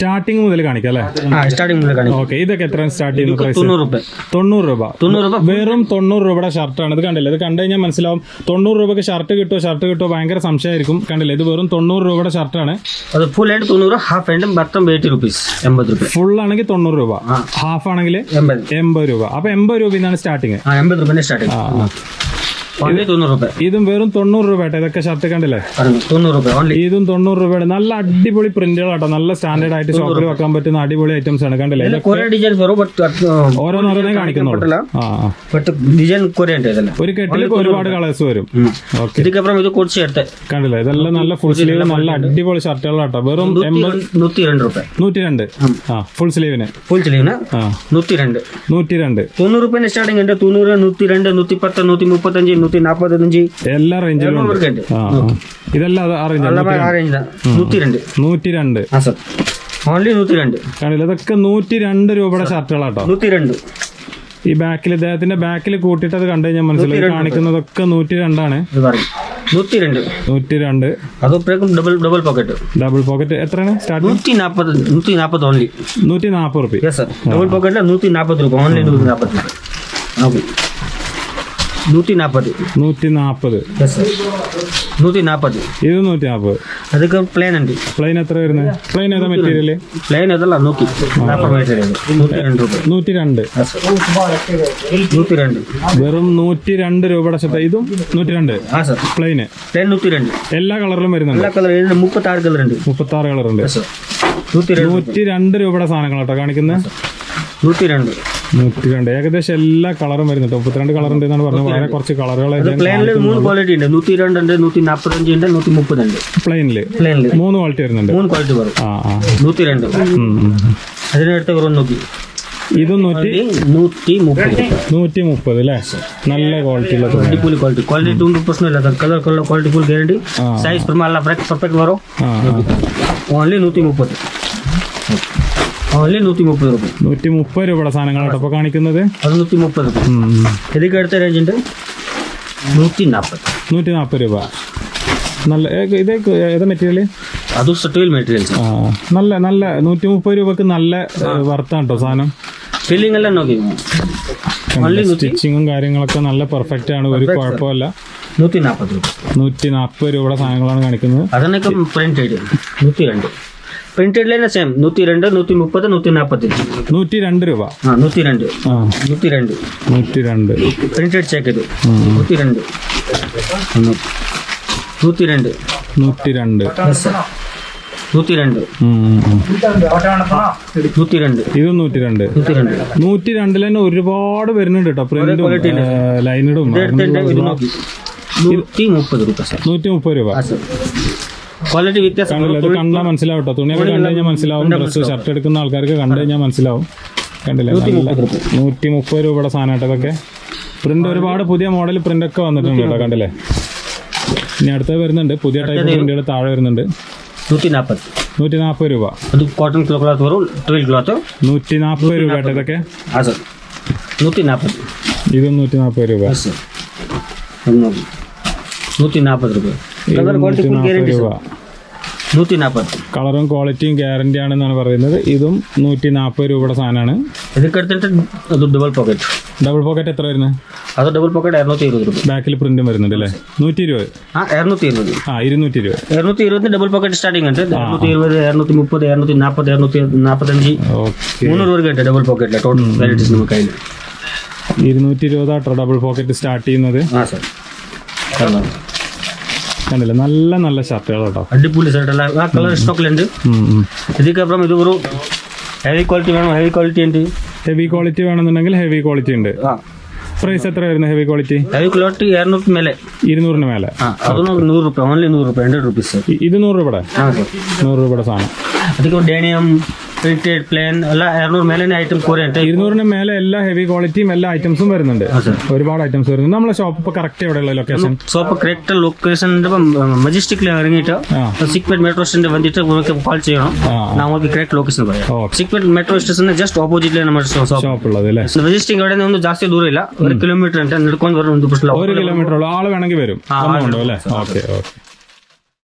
Starting മുതൽ കാണിക്കാം അല്ലേ? സ്റ്റാർട്ടിംഗ് മുതൽ കാണിക്കാം. ഓക്കെ, ഇതൊക്കെ എത്ര സ്റ്റാർട്ട് ചെയ്യുന്നു? 90 രൂപ. 90 രൂപ. വെറും 90 രൂപയുടെ ഷർട്ടാണ്. ഇത് കണ്ടില്ലേ? ഇത് കണ്ടു കഴിഞ്ഞാൽ മനസ്സിലാവും 90 രൂപയ്ക്ക് ഷർട്ട് കിട്ടുമോ ഭയങ്കര സംശയമായിരിക്കും. കണ്ടില്ലേ? ഇത് വെറും 90 രൂപയുടെ ഷർട്ടാണ്. അത് ഫുൾ ഹാൻഡ് 90, ഹാഫ് ഹാൻഡ് മൊത്തം 80 രൂപീസ്. 80 രൂപ. ഫുൾ ആണെങ്കിൽ 90 രൂപ, ഹാഫ് ആണെങ്കിൽ 80 രൂപ. അപ്പൊ 80 രൂപയാണ് സ്റ്റാർട്ടിങ്. 80 രൂപ സ്റ്റാർട്ടിങ്. ഓൺലി 90 രൂപ. ഇതും വെറും 90 രൂപ. ഇതൊക്കെ ഷർട്ട് കണ്ടില്ലേ? 90 രൂപ ഓൺലി. ഇതും 90 രൂപയുടെ നല്ല അടിപൊളി പ്രിന്റുകളാട്ടോ. നല്ല സ്റ്റാൻഡേർഡ് ആയിട്ട് ഷോപ്പിൽ വെക്കാൻ പറ്റുന്ന അടിപൊളി ഐറ്റംസ് ആണ്. കണ്ടില്ലേ? ഓരോന്നോരോന്നേ കാണിക്കുന്നുള്ളൂ. ഒരു കെട്ടിൽ ഒരുപാട് കളേഴ്സ് വരും. കണ്ടില്ലേ? ഇതെല്ലാം നല്ല ഫുൾ സ്ലീവ് നല്ല അടിപൊളി ഷർട്ടുകളാട്ടോ. വെറും 102 രൂപ. 102. ഫുൾ സ്ലീവിന് 102. 90 രൂപ സ്റ്റാർട്ടിംഗ് ഉണ്ട്. 90, 102, 110, 135, 145 എല്ലാ റേഞ്ചിലും ഇതെല്ലാം 102. ഓൺലി 102. കാണില്ല? ഇതൊക്കെ 102 രൂപയുടെ ഷർട്ടുകളാട്ടോ. 102. ഈ ബാക്കിൽ ഇദ്ദേഹത്തിന്റെ ബാക്കിൽ കൂട്ടിയിട്ട് അത് കണ്ടു കഴിഞ്ഞാൽ മനസ്സിലായി. കാണിക്കുന്നതൊക്കെ 102 ആണ്. 102. അതൊപ്പം ഡബിൾ പോക്കറ്റ് എത്രയാണ് സ്റ്റാർട്ടിംഗ്? 140 ഓൺലി. 140 രൂപ. ഡബിൾ പോക്കറ്റ് 140 രൂപ ഓൺലി. 140. 140. ഇത് 140. അതൊക്കെ പ്ലെയിൻ ഉണ്ട്. പ്ലെയിൻ എത്ര വരുന്നത്? പ്ലെയിൻ ഏതാ മെറ്റീരിയൽ? പ്ലെയിൻ ഏതല്ല നോക്കി. 102. വെറും 102 രൂപയുടെ ഷർട്ട്. ഇതും 102. പ്ലെയിന് 102. എല്ലാ കളറിലും വരുന്നുണ്ട്. 36 കളർ ഉണ്ട്. 36 കളർ ഉണ്ട്. 102 രൂപയുടെ സാധനങ്ങളാട്ടോ കാണിക്കുന്നത്. 102. ഏകദേശം എല്ലാ കളറും വരുന്നുണ്ട്. 32 കളർ ഉണ്ട് എന്നാണ് പറഞ്ഞത്. വളരെ കുറച്ച് കളറുകൾ. 3 ക്വാളിറ്റി ഉണ്ട്. 102 ഉണ്ട്, 145 ഉണ്ട്, 130 ഉണ്ട്. പ്ലെയിനില് 3 ക്വാളിറ്റി വരുന്നുണ്ട്. 3 ക്വാളിറ്റി വരും. 102. അതിനടുത്ത് വരും നോക്കി. ഇത് 130 അല്ലേ? നല്ല ക്വാളിറ്റി ഉള്ള ക്വാളിറ്റി 2% ഇല്ല. Colour quality full guarantee. Size perfect വരും. ഓൺലി 130. ഓൺലി 130 രൂപ. 130 രൂപയുടെ സാധനങ്ങളാണ് ഇപ്പോൾ കാണിക്കുന്നത്. അത് 130 രൂപ. ഇതൊക്കെ അടുത്ത റേഞ്ച് ഉണ്ട്. 140 രൂപ. നല്ല ഇത് ഏതാ മെറ്റീരിയൽ? അത് സ്റ്റീൽ മെറ്റീരിയൽസ്. നല്ല 130 രൂപക്ക് നല്ല വർത്താണ് കേട്ടോ സാധനം. ഫീലിംഗ് എല്ലാം നോക്കി. സ്റ്റിച്ചിങ്ങും കാര്യങ്ങളൊക്കെ നല്ല പെർഫെക്റ്റ് ആണ്. ഒരു കുഴപ്പമില്ല. 140 രൂപ. 140 രൂപയുടെ സാധനങ്ങളാണ് കാണിക്കുന്നത്. അതിനൊക്കെ പ്രിന്റഡ് 102. Printed ലൈന same 102, 130, 145. 102 രൂപ. 102. പ്രിന്റഡ് ചെക്ക് ഇത് 102. 102. 102. ഇതും 102. 102 തന്നെ ഒരുപാട് വരുന്നുണ്ട് കേട്ടോ. പ്രിന്റും ലൈനഡും. 130 രൂപ. 130 രൂപ. ക്വാളിറ്റി വ്യത്യാസം കണ്ടാൽ മനസ്സിലാവും കേട്ടോ. തുണിയൊക്കെ കണ്ടു കഴിഞ്ഞാൽ മനസ്സിലാവും. ഡ്രസ്സ് ഷർട്ട് എടുക്കുന്ന ആൾക്കാർക്ക് കണ്ടു കഴിഞ്ഞാൽ മനസ്സിലാവും. കണ്ടില്ലേ? 130 രൂപയുടെ സാധനം കേട്ടോ. ഇതൊക്കെ പ്രിന്റ് ഒരുപാട് പുതിയ മോഡൽ പ്രിന്റ് ഒക്കെ വന്നിട്ടുണ്ട് കേട്ടോ. കണ്ടില്ലേ? ഇനി അടുത്ത വരുന്നുണ്ട്. പുതിയ ടൈപ്പ് പ്രിന്റുകൾ താഴെ വരുന്നുണ്ട്. 140 രൂപ. അത് കോട്ടൺ ക്ലോത്ത് വരും. 12 ക്ലോത്ത് 140 രൂപ കേട്ടോ. ഇതൊക്കെ 140. ഇതും 140 രൂപ. 140 രൂപ. 140. കളറും ക്വാളിറ്റിയും ഗ്യാരണ്ടി ആണെന്നാണ് പറയുന്നത്. ഇതും 140 രൂപയുടെ സാധനമാണ്. ഇതൊക്കെ എടുത്തിട്ട് അത് ഡബിൾ പോക്കറ്റ് എത്ര വരുന്നത്? അത് ഡബിൾ പോക്കറ്റ് 220 രൂപ. ബാക്കിൽ പ്രിന്റും വരുന്നുണ്ട് അല്ലേ? 120. 220. 220. 220 ഡബിൾ പോക്കറ്റ് സ്റ്റാർട്ടിംഗ് ഉണ്ട്. 220, 230, 240, 245, 300 രൂപ ഉണ്ട് ഡബിൾ പോക്കറ്റിലെ ടോട്ടൽ വെറൈറ്റീസ് നമുക്ക് കയ്യിൽ. 220 ആട്ടോ ഡബിൾ പോക്കറ്റ് സ്റ്റാർട്ട് ചെയ്യുന്നത്. കണ്ടില്ല? നല്ല ഷർട്ടുകൾ കേട്ടോ. അടിപൊളി ഷർട്ടല്ല. ആ കളർ സ്റ്റോക്കിലുണ്ട്. ഇതിക്കപ്പുറം ഇത് ഒരു ഹെവി ക്വാളിറ്റി വേണം. ഹെവി ക്വാളിറ്റി വേണമെന്നുണ്ടെങ്കിൽ ഹെവി ക്വാളിറ്റി ഉണ്ട്. പ്രൈസ് എത്ര വരുന്നത് ഹെവി ക്വാളിറ്റി? 200 മേലെ. 200 മേലെ. അതൊന്നും 100 രൂപ. ഓൺലി 100 രൂപ. 100 റുപ്പീസ്. ഇത് 100 രൂപയുടെ 100 രൂപയുടെ സാധനം. ಅದಕ್ಕೆ ಡೇನಿಯಂ പ്രിന്റഡ് പ്ലെയിൻ എല്ലാ 200 മേലെ ഐറ്റം കുറേ ഉണ്ട്. 200 മേലെ എല്ലാ ഹെവി ക്വാളിറ്റിയും എല്ലാ ഐറ്റംസും വരുന്നുണ്ട്. ഒരുപാട് ഐറ്റംസ് വരുന്നുണ്ട്. നമ്മളെ ഷോപ്പ് ഇപ്പൊ കറക്റ്റ് എവിടെയുള്ള ലൊക്കേഷൻ? ഷോപ്പ് കറക്റ്റ് ലൊക്കേഷൻ മജസ്റ്റിക്കിൽ ഇറങ്ങിയിട്ട് സിക്പേട്ട് മെട്രോ സ്റ്റേഷനിൽ വന്നിട്ട് കോൾ ചെയ്യണം. നമുക്ക് കറക്റ്റ് ലൊക്കേഷൻ പറയാം. സിക്പേട്ട് മെട്രോ സ്റ്റേഷന് ജസ്റ്റ് ഓപ്പോസിറ്റിലാണ് നമ്മുടെ ഷോപ്പ് ഉള്ളത് അല്ലേ? മജസ്റ്റിക് അവിടെ നിന്ന് ജാസ്തി ദൂരമില്ല. 1 കിലോമീറ്റർ ഉണ്ട്. നടക്കാൻ വരും. 1 കിലോമീറ്റർ ആള് വേണമെങ്കിൽ വരും. ഓക്കെ.